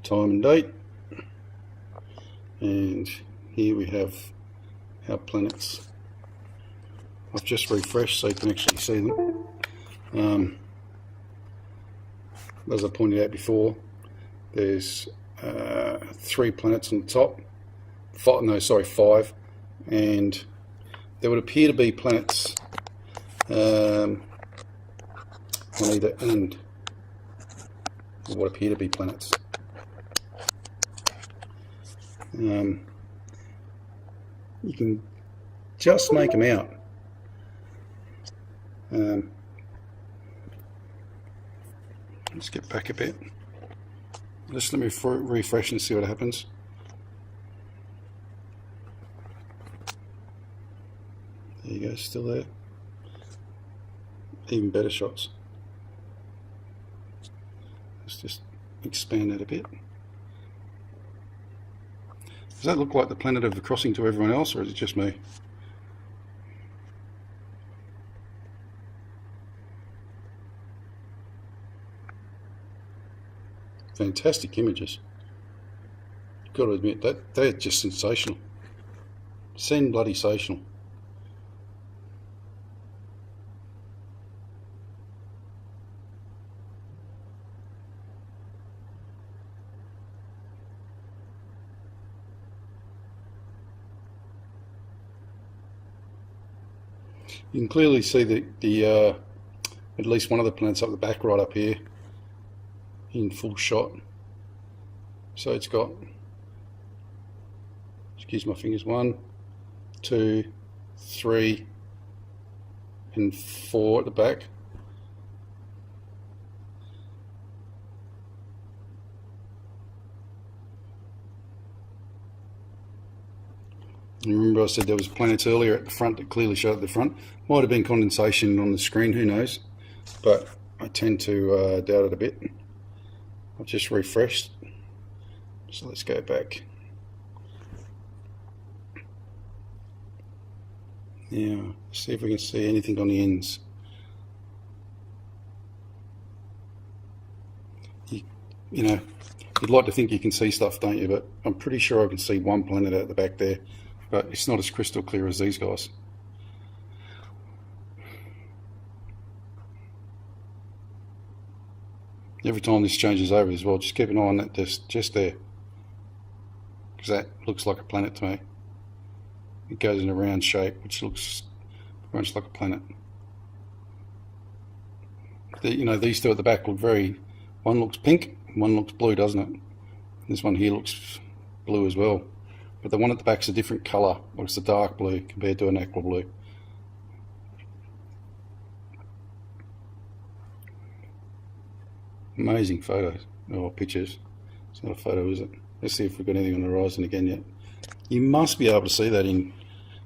time and date, and here we have our planets. I've just refreshed so you can actually see them. As I pointed out before, there's 3 planets on the top, 5, and there would appear to be planets on either end of what appear to be planets. You can just make them out. Let's get back a bit. Just let me refresh and see what happens. There you go, still there. Even better shots. Let's just expand that a bit. Does that look like the planet of the crossing to everyone else, or is it just me? Fantastic images. Got to admit that they're just sensational. Bloody sensational. You can clearly see the at least one of the planets up the back, right up here, in full shot. So it's got, excuse my fingers, 1, 2, 3, and 4 at the back. Remember I said there was planets earlier at the front that clearly showed at the front. Might have been condensation on the screen, who knows, but I tend to doubt it a bit. I've just refreshed, so let's go back. Now, see if we can see anything on the ends. You know, you'd like to think you can see stuff, don't you? But I'm pretty sure I can see one planet out the back there, but it's not as crystal clear as these guys. Every time this changes over as well, just keep an eye on that just there, because that looks like a planet to me. It goes in a round shape, which looks very much like a planet. You know, these two at the back look one looks pink, one looks blue, doesn't it? This one here looks blue as well, but the one at the back's a different colour. Well, it's a dark blue compared to an aqua blue. Amazing photos, or pictures. It's not a photo, is it? Let's see if we've got anything on the horizon again yet. You must be able to see that in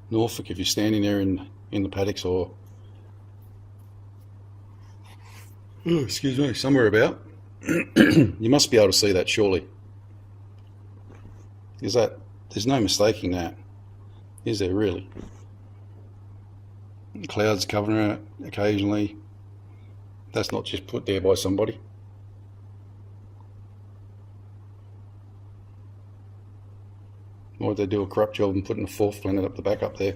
Norfolk if you're standing there in the paddocks, or excuse me, somewhere about. You must be able to see that, surely. There's no mistaking that, is there really? Clouds covering it occasionally. That's not just put there by somebody. Or they do a corrupt job and putting a 4th planet up the back up there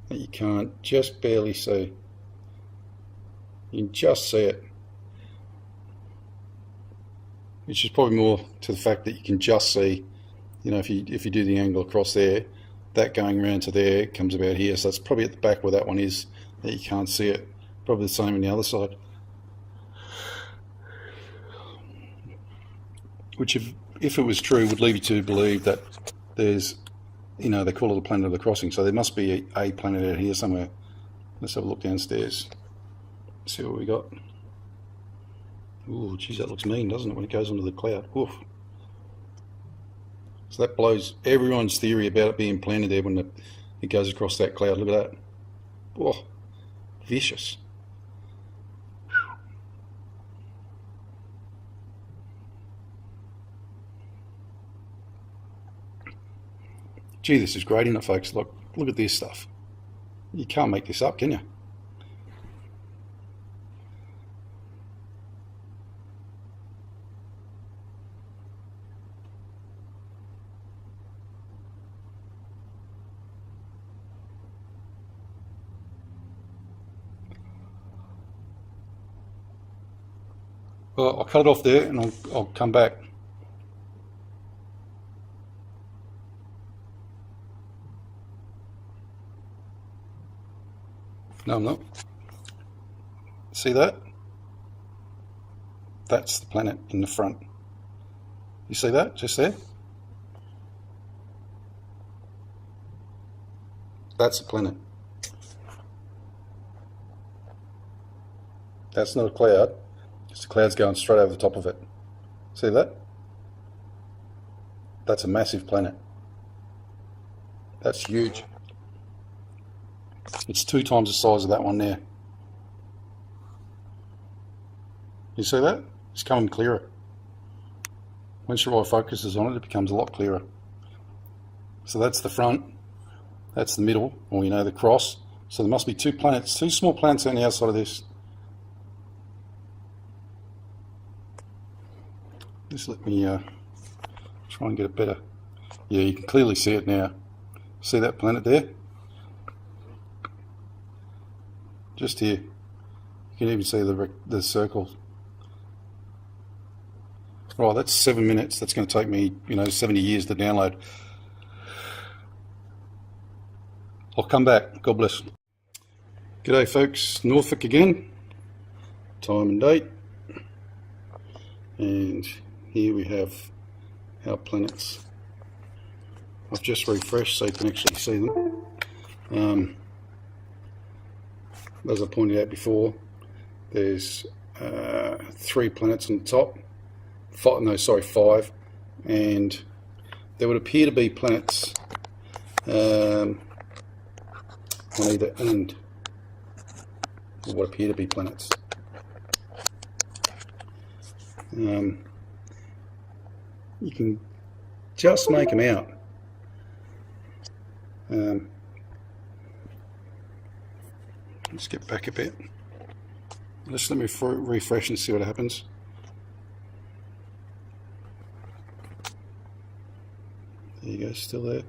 that you can't just barely see. You can just see it, which is probably more to the fact that you can just see, you know, if you do the angle across there, that going around to there comes about here, so it's probably at the back where that one is that you can't see it. Probably the same on the other side, which if it was true would lead you to believe that there's, you know, they call it the planet of the crossing, so there must be a planet out here somewhere. Let's have a look downstairs, see what we got. Ooh, geez, that looks mean, doesn't it, when it goes onto the cloud? Oof. So that blows everyone's theory about it being planted there when it goes across that cloud. Look at that. Oh, vicious. Gee, this is great, isn't it, folks? Look at this stuff. You can't make this up, can you? Well, I'll cut it off there and I'll come back. No, I'm not. See that? That's the planet in the front. You see that just there? That's the planet. That's not a cloud. It's the cloud's going straight over the top of it. See that? That's a massive planet. That's huge. It's 2 times the size of that one there. You see that? It's coming clearer. Once your eye focuses on it, it becomes a lot clearer. So that's the front. That's the middle, or the cross. So there must be 2 planets, 2 small planets on the outside of this. Just let me try and get it better. Yeah, you can clearly see it now. See that planet there? Just here. You can even see the circle. Right, that's 7 minutes. That's going to take me, 70 years to download. I'll come back. God bless. G'day folks, Norfolk again. Time and date. And here we have our planets. I've just refreshed so you can actually see them. As I pointed out before, there's 3 planets on the top. 5, and there would appear to be planets on either end, or what appear to be planets. You can just make them out. Let's get back a bit. Just let me refresh and see what happens. There you go, still there.